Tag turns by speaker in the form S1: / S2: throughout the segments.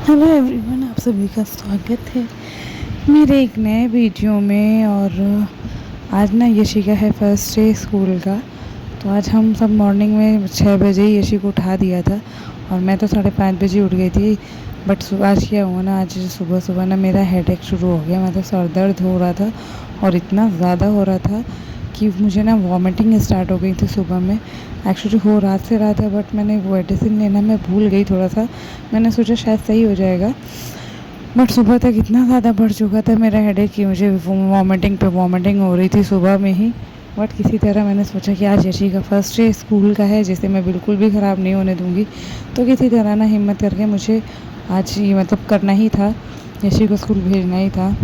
S1: Hello everyone, आप सभी का स्वागत है मेरे एक नए वीडियो में। और आज ना यशिका है फर्स्ट डे स्कूल का। तो आज हम सब मॉर्निंग में 6 बजे ही यशी को उठा दिया था और मैं तो 5:30 बजे उठ गई थी। बट आज क्या हुआ ना, आज सुबह सुबह ना मेरा हेडेक शुरू हो गया। मतलब सर दर्द हो रहा था और इतना ज़्यादा हो रहा था कि मुझे ना वॉमिटिंग स्टार्ट हो गई थी सुबह में। एक्चुअली हो रात से रहा था बट मैंने मेडिसिन लेना मैं भूल गई थोड़ा सा। मैंने सोचा शायद सही हो जाएगा, बट सुबह तक इतना ज़्यादा बढ़ चुका था मेरा हेडेक कि मुझे वॉमिटिंग पे वॉमिटिंग हो रही थी सुबह में ही। बट किसी तरह मैंने सोचा कि आज यशी का फर्स्ट डे स्कूल का है जिसे मैं बिल्कुल भी ख़राब नहीं होने दूँगी। तो किसी तरह ना हिम्मत करके मुझे आज ये मतलब करना ही था, यशी को स्कूल भेजना ही था।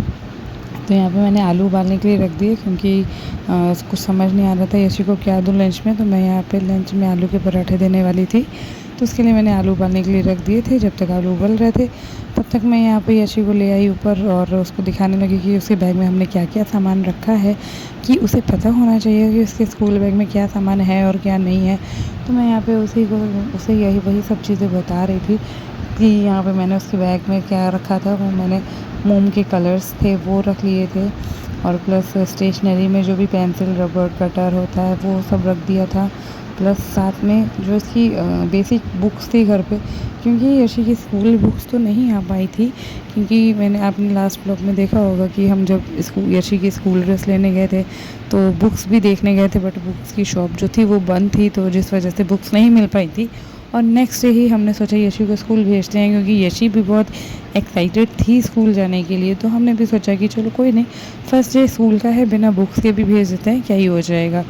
S1: तो यहाँ पे मैंने आलू उबालने के लिए रख दिए क्योंकि कुछ समझ नहीं आ रहा था यशी को क्या दूँ लंच में। तो मैं यहाँ पे लंच में आलू के पराठे देने वाली थी, तो उसके लिए मैंने आलू उबालने के लिए रख दिए थे। जब तक आलू उबल रहे थे तब तक मैं यहाँ पे यशी को ले आई ऊपर और उसको दिखाने लगी कि उसके बैग में हमने क्या क्या सामान रखा है, कि उसे पता होना चाहिए कि उसके स्कूल बैग में क्या सामान है और क्या नहीं है। तो मैं यहाँ पे उसे यही वही सब चीज़ें बता रही थी कि यहाँ पे मैंने उसके बैग में क्या रखा था। वो मैंने मोम के कलर्स थे वो रख लिए थे और प्लस स्टेशनरी में जो भी पेंसिल रबड़ कटर होता है वो सब रख दिया था। प्लस साथ में जो इसकी बेसिक बुक्स थी घर पे, क्योंकि यशी की स्कूल बुक्स तो नहीं आ पाई थी। क्योंकि मैंने आपने लास्ट ब्लॉग में देखा होगा कि हम जब यशी की स्कूल ड्रेस लेने गए थे तो बुक्स भी देखने गए थे, बट बुक्स की शॉप जो थी वो बंद थी, तो जिस वजह से बुक्स नहीं मिल पाई थी। और नेक्स्ट डे ही हमने सोचा यशी को स्कूल भेजते हैं, क्योंकि यशी भी बहुत एक्साइटेड थी स्कूल जाने के लिए। तो हमने भी सोचा कि चलो कोई नहीं, फर्स्ट डे स्कूल का है, बिना बुक्स के भी भेज देते हैं, क्या ही हो जाएगा।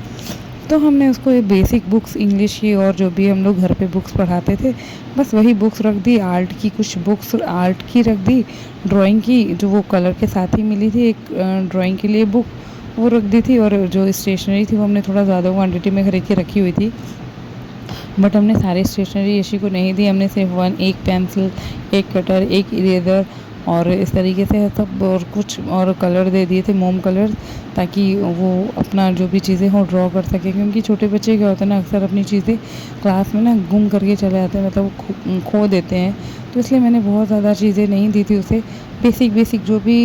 S1: तो हमने उसको ये बेसिक बुक्स इंग्लिश की और जो भी हम लोग घर पे बुक्स पढ़ाते थे बस वही बुक्स रख दी। आर्ट की कुछ बुक्स आर्ट की रख दी, ड्राइंग की जो वो कलर के साथ ही मिली थी एक ड्राइंग के लिए बुक वो रख दी थी। और जो स्टेशनरी थी वो हमने थोड़ा ज़्यादा क्वान्टिटी में खरीद के रखी हुई थी, बट हमने सारी स्टेशनरी यशी को नहीं दी। हमने सिर्फ एक पेंसिल, एक कटर, एक इरेज़र और इस तरीके से सब और कुछ और कलर दे दिए थे, मोम कलर, ताकि वो अपना जो भी चीज़ें हों ड्रॉ कर सके। क्योंकि छोटे बच्चे क्या होता है ना, अक्सर अपनी चीज़ें क्लास में ना गुम करके चले जाते हैं, मतलब वो खो देते हैं। तो इसलिए मैंने बहुत ज़्यादा चीज़ें नहीं दी थी उसे। बेसिक जो भी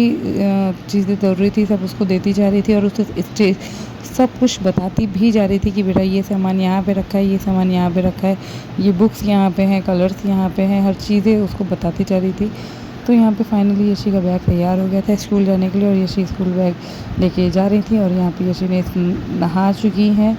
S1: चीज़ें ज़रूरी थी सब उसको देती जा रही थी और उसे सब कुछ बताती भी जा रही थी कि बेटा ये सामान यहाँ पे रखा है, ये सामान यहाँ पे रखा है, ये बुक्स यहाँ पे हैं, कलर्स यहाँ पे हैं, हर चीज़ें उसको बताती जा रही थी। तो यहाँ पे फाइनली यशी का बैग तैयार हो गया था स्कूल जाने के लिए और यशी स्कूल बैग लेके जा रही थी। और यहाँ पे यशी ने नहा चुकी हैं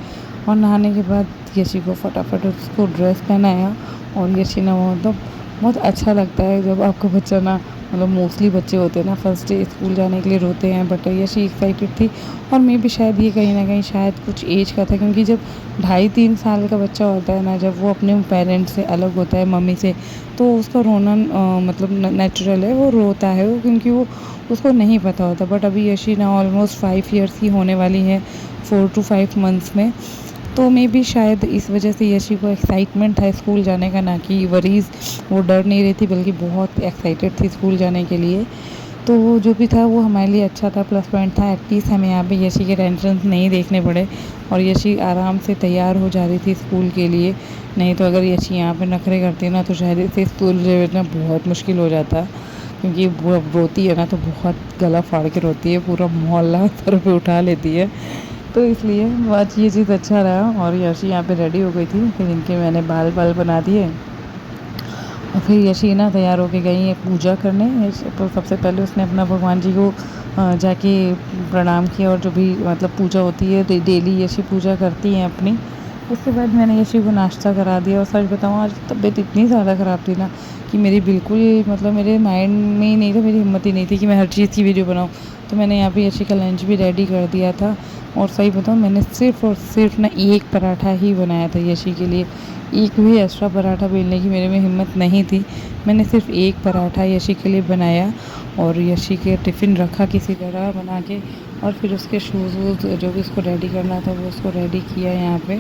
S1: और नहाने के बाद यशी को फटाफट उसको ड्रेस पहनाया। और यशी ना मतलब बहुत अच्छा लगता है जब आपका बच्चा ना, मतलब मोस्टली बच्चे होते हैं ना फर्स्ट डे स्कूल जाने के लिए रोते हैं, बट यशी एक्साइटेड थी। और मैं भी शायद ये कहीं ना कहीं शायद कुछ एज का था, क्योंकि जब 2.5-3 साल का बच्चा होता है ना, जब वो अपने पेरेंट्स से अलग होता है, मम्मी से, तो उसका रोना मतलब नेचुरल है, वो रोता है वो, क्योंकि वो उसको नहीं पता होता। बट अभी यशी ना ऑलमोस्ट 5 ईयर्स की होने वाली है, 4 to 5 मंथ्स में। तो मे बी शायद इस वजह से यशी को एक्साइटमेंट था स्कूल जाने का, ना कि वरीज़। वो डर नहीं रही थी बल्कि बहुत एक्साइटेड थी स्कूल जाने के लिए। तो वो जो भी था वो हमारे लिए अच्छा था, प्लस पॉइंट था। एटलीस्ट हमें यहाँ पे यशी के टेंशन नहीं देखने पड़े और यशी आराम से तैयार हो जा रही थी स्कूल के लिए। नहीं तो अगर यशी यहाँ पे नखरे करती ना तो शायद इसे स्कूल भेजना बहुत मुश्किल हो जाता, क्योंकि वो रोती है ना तो बहुत गला फाड़ के रोती है, पूरा मोहल्ला सर पे उठा लेती है। तो इसलिए आज ये चीज़ अच्छा रहा। और यशी यहाँ पे रेडी हो गई थी, फिर इनके मैंने बाल बना दिए और फिर यशी ना तैयार होके गई है पूजा करने। तो सबसे पहले उसने अपना भगवान जी को जाके प्रणाम किया और जो भी मतलब पूजा होती है डेली यशी पूजा करती हैं अपनी। उसके बाद मैंने यशी को नाश्ता करा दिया। और सच बताऊँ आज तबीयत इतनी ज़्यादा ख़राब थी ना कि मेरी बिल्कुल मतलब मेरे माइंड में ही नहीं था, मेरी हिम्मत ही नहीं थी कि मैं हर चीज़ की वीडियो बनाऊँ। तो मैंने यहाँ पे यशी का लंच भी रेडी कर दिया था। और सही बताऊँ मैंने सिर्फ़ और सिर्फ ना एक पराठा ही बनाया था यशी के लिए। एक भी एक्स्ट्रा पराठा बेलने की मेरे में हिम्मत नहीं थी। मैंने सिर्फ एक पराठा यशी के लिए बनाया और यशी के टिफ़िन रखा किसी तरह बना के। और फिर उसके शूज़ वूज़ जो भी उसको रेडी करना था वो उसको रेडी किया यहाँ पे।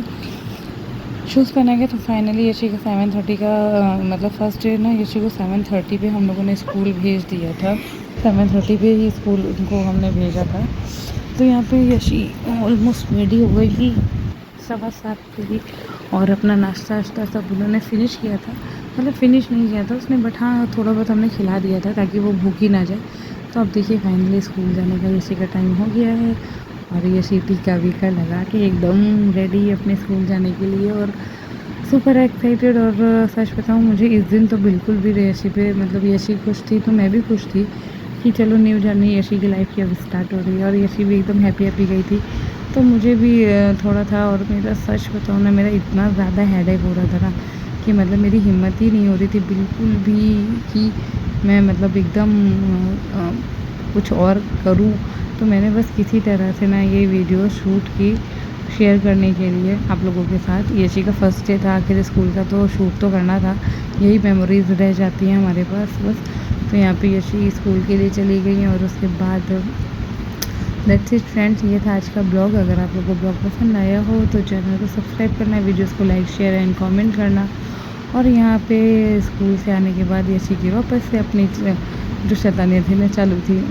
S1: शूज़ पहना के तो फाइनली यशी का 7:30 का मतलब फर्स्ट डे ना यशी को 7:30 पे हम लोगों ने स्कूल भेज दिया था। 7:30 पे ही स्कूल उनको हमने भेजा था। तो यहाँ पे यशी ऑलमोस्ट रेडी हो गई थी 7:15 पे ही, और अपना नाश्ता वाश्ता सब उन्होंने फिनिश किया था। मतलब फ़िनिश नहीं किया था उसने, बट हाँ थोड़ा बहुत हमने खिला दिया था ताकि वो भूखी ना जाए। तो अब देखिए फाइनली स्कूल जाने का यशी का टाइम हो गया है और यशी टीका वीका लगा के एकदम रेडी अपने स्कूल जाने के लिए और सुपर एक्साइटेड। और सच बताऊँ मुझे इस दिन तो बिल्कुल भी यशी पे मतलब यशी खुश थी तो मैं भी खुश थी कि चलो न्यू जर्नी यशी की लाइफ की अब स्टार्ट हो रही है। और यशी भी एकदम हैप्पी हैप्पी गई थी तो मुझे भी थोड़ा था। और मेरा सच बताऊँ ना, मेरा इतना ज़्यादा हेडेक हो रहा था ना कि मतलब मेरी हिम्मत ही नहीं हो रही थी बिल्कुल भी कि मैं मतलब एकदम कुछ और करूं। तो मैंने बस किसी तरह से ना ये वीडियो शूट की शेयर करने के लिए आप लोगों के साथ। यशी का फर्स्ट डे था आखिर स्कूल का तो शूट तो करना था, यही मेमोरीज रह जाती हैं हमारे पास बस। तो यहाँ पे यशी स्कूल के लिए चली गई और उसके बाद दैट्स इट फ्रेंड्स, ये था आज का ब्लॉग। अगर आप लोगों को ब्लॉग पसंद आया हो तो चैनल को सब्सक्राइब करना, वीडियोस को लाइक शेयर एंड कमेंट करना। और यहाँ पे स्कूल से आने के बाद यशी की वापस से अपनी जो शैतानियाँ थी ना चालू थी।